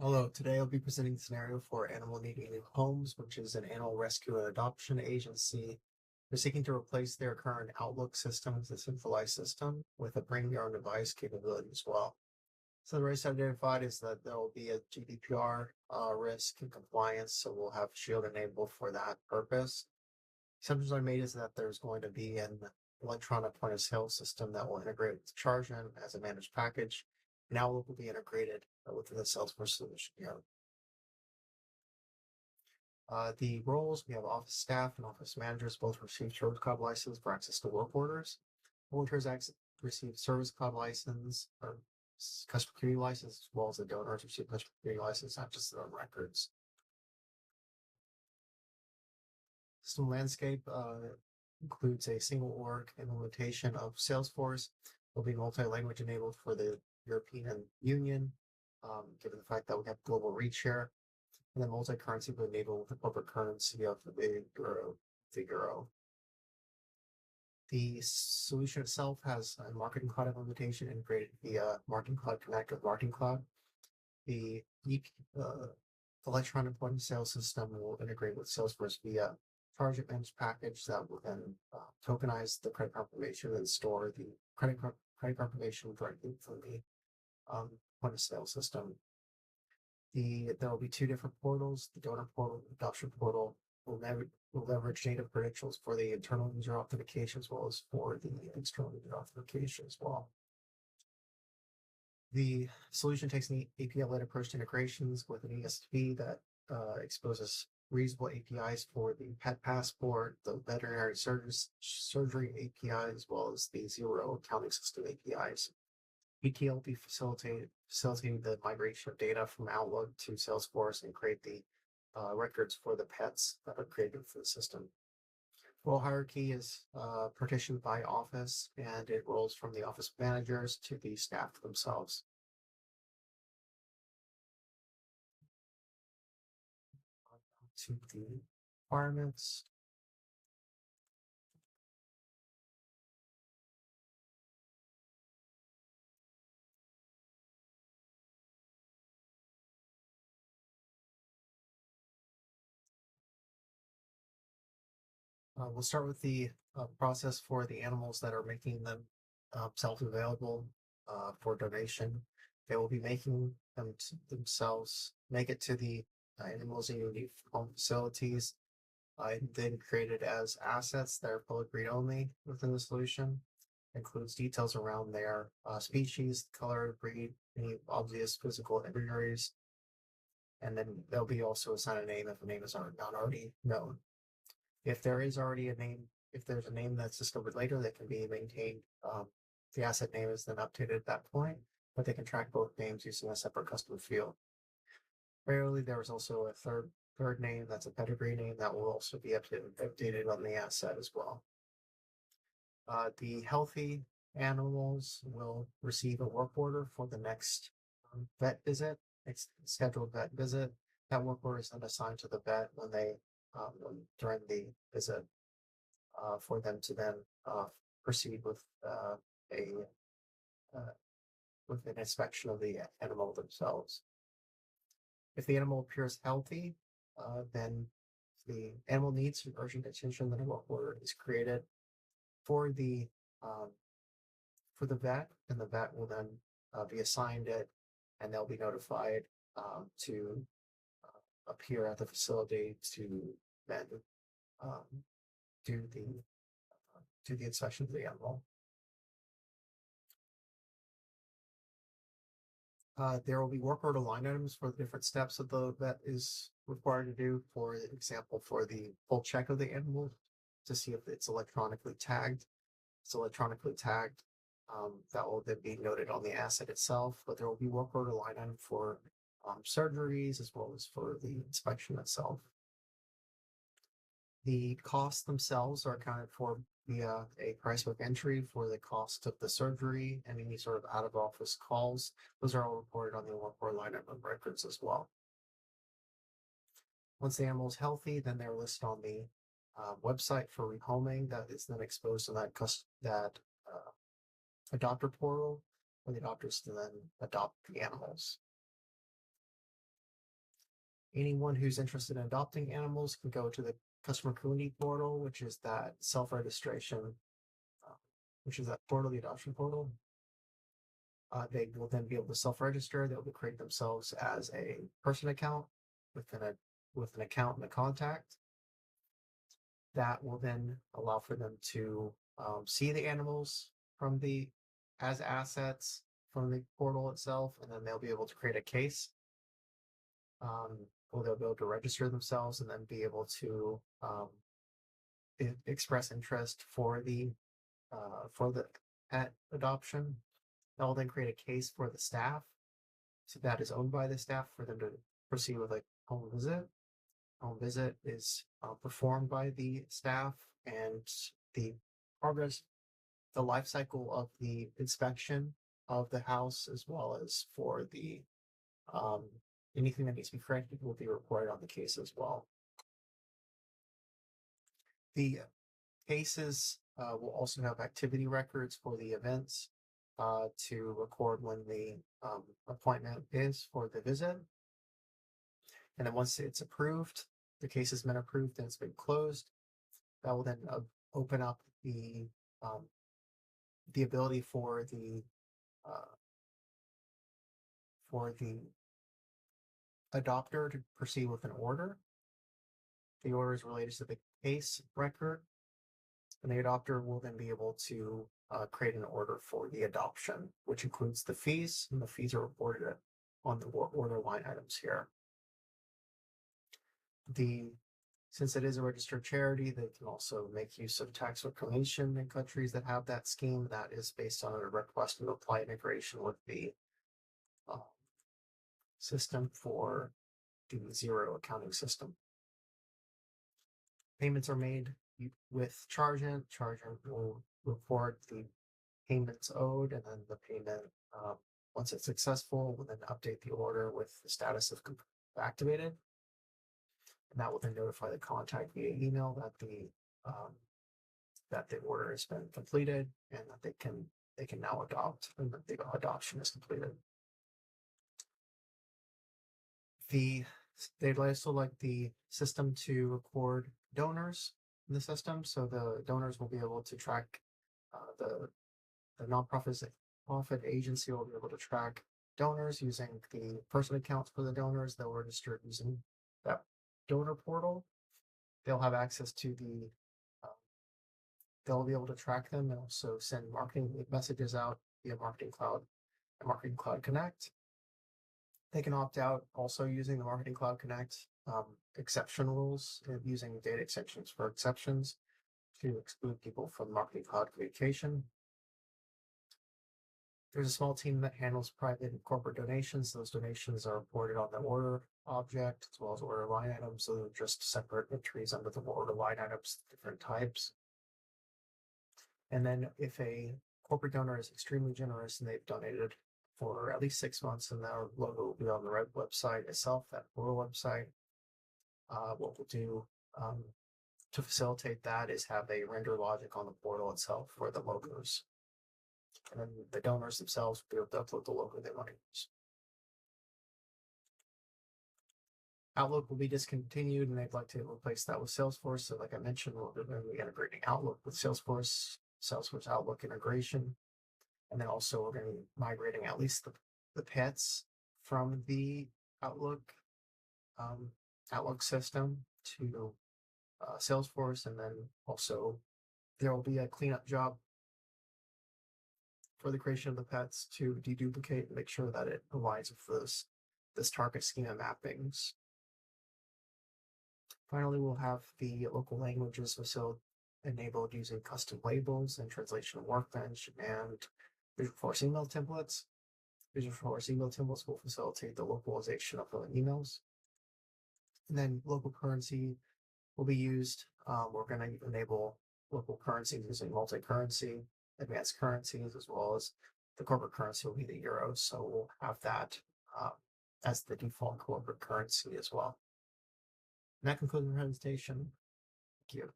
Hello, today I'll be presenting the scenario for Animal Needing New Homes, which is an animal rescue and adoption agency. They're seeking to replace their current Outlook system with a centralized system with a bring your own device capability as well. So the risk identified is that there will be a GDPR risk and compliance, so we'll have Shield enabled for that purpose. Assumptions I made is that there's going to be an electronic point of sale system that will integrate with Chargen as a managed package. Now it will be integrated within the Salesforce solution here. The roles, we have office staff and office managers both receive service cloud license for access to work orders. Volunteers receive service cloud license or customer community license, as well as the donors receive customer community license, not just their own records. System landscape includes a single org implementation of Salesforce. Will be multi-language enabled for the European Union, given the fact that we have global reach here. And then multi-currency will enable the corporate currency of the euro. The solution itself has a marketing cloud implementation integrated via Marketing Cloud Connect with Marketing Cloud. The electronic point of sale system will integrate with Salesforce via Target Managed package that will then tokenize the credit confirmation and store the credit confirmation directly from the point of sale system. There will be two different portals: the donor portal and the adoption portal. Will leverage native credentials for the internal user authentication as well as for the external user authentication as well. The solution takes an API-led approach to integrations with an ESP that exposes reusable APIs for the pet passport, the veterinary surgery API, as well as the zero accounting system APIs. ETL will be facilitating the migration of data from Outlook to Salesforce and create the records for the pets that are created for the system. Role hierarchy is partitioned by office, and it rolls from the office managers to the staff themselves. To the requirements. We'll start with the process for the animals that are making them self-available for donation. They will be making them themselves, make it to the animals in unique home facilities, and then created as assets that are public read only within the solution. Includes details around their species, color, breed, any obvious physical injuries, and then they'll be also assigned a name if a name is not already known. If there is already a name, if there's a name that's discovered later that can be maintained, the asset name is then updated at that point, but they can track both names using a separate custom field. Rarely, there is also a third name that's a pedigree name that will also be updated on the asset as well. The healthy animals will receive a work order for the next vet visit, next scheduled vet visit. That work order is then assigned to the vet when they during the visit for them to then proceed with with an inspection of the animal themselves. If the animal appears healthy, then the animal needs urgent attention, then a work order is created for the vet, and the vet will then be assigned it, and they'll be notified to appear at the facility to then do the inspection of the animal. There will be work order line items for the different steps of the vet is required to do. For example, for the full check of the animal to see if it's electronically tagged. It's electronically tagged. That will then be noted on the asset itself, but there will be work order line item for surgeries as well as for the inspection itself. The costs themselves are accounted for via a price book entry for the cost of the surgery and any sort of out of office calls. Those are all reported on the work order line item of records as well. Once the animal is healthy, then they're listed on the website for rehoming that is then exposed to that adopter portal for the adopters to then adopt the animals. Anyone who's interested in adopting animals can go to the customer community portal, which is that self-registration, uh, which is that portal, the adoption portal. They will then be able to self-register. They'll be create themselves as a person account with an account and a contact. That will then allow for them to see the animals from the as assets from the portal itself, and then they'll be able to create a case. Or they'll be able to register themselves and then be able to express interest for the pet adoption. They'll then create a case for the staff, so that is owned by the staff for them to proceed with a home visit. Home visit is performed by the staff, and the progress, the life cycle of the inspection of the house, as well as for the anything that needs to be corrected, will be reported on the case as well. The cases will also have activity records for the events to record when the appointment is for the visit. And then once it's approved, the case has been approved and it's been closed, that will then open up the ability for the adopter to proceed with an order. The order is related to the case record, and the adopter will then be able to create an order for the adoption, which includes the fees, and the fees are reported on the order line items here. Since it is a registered charity, they can also make use of tax reclamation in countries that have that scheme. That is based on a request to apply integration with the system for the zero accounting system. Payments are made with Chargent. Chargent will report the payments owed, and then the payment, once it's successful, will then update the order with the status of activated. And that will then notify the contact via email that the order has been completed and that they can now adopt, and that the adoption is completed. They'd also like the system to record donors in the system, so the donors will be able to track the nonprofit agency will be able to track donors using the person accounts for the donors. They'll register using that donor portal. They'll have access to they'll be able to track them and also send marketing messages out via Marketing Cloud and Marketing Cloud Connect. They can opt out also using the Marketing Cloud Connect exception rules, using data extensions for exceptions to exclude people from Marketing Cloud communication. There's a small team that handles private and corporate donations. Those donations are reported on the order object as well as order line items. So they're just separate entries under the order line items, different types. And then if a corporate donor is extremely generous and they've donated for at least 6 months, and their logo will be on the website itself, that portal website, what we'll do to facilitate that is have a render logic on the portal itself for the logos. And then the donors themselves will be able to upload the logo they want to use. Outlook will be discontinued, and they'd like to replace that with Salesforce. So like I mentioned, we'll be integrating Outlook with Salesforce Outlook integration. And then also we're going to be migrating at least the pets from the Outlook system to Salesforce. And then also there will be a cleanup job for the creation of the pets to deduplicate and make sure that it aligns with this target schema mappings. Finally, we'll have the local languages enabled using custom labels and translation workbench and Visualforce email templates. Visualforce email templates will facilitate the localization of the emails. And then local currency will be used. We're going to enable local currencies using multi-currency, advanced currencies, as well as the corporate currency will be the euro. So we'll have that as the default corporate currency as well. And that concludes the presentation. Thank you.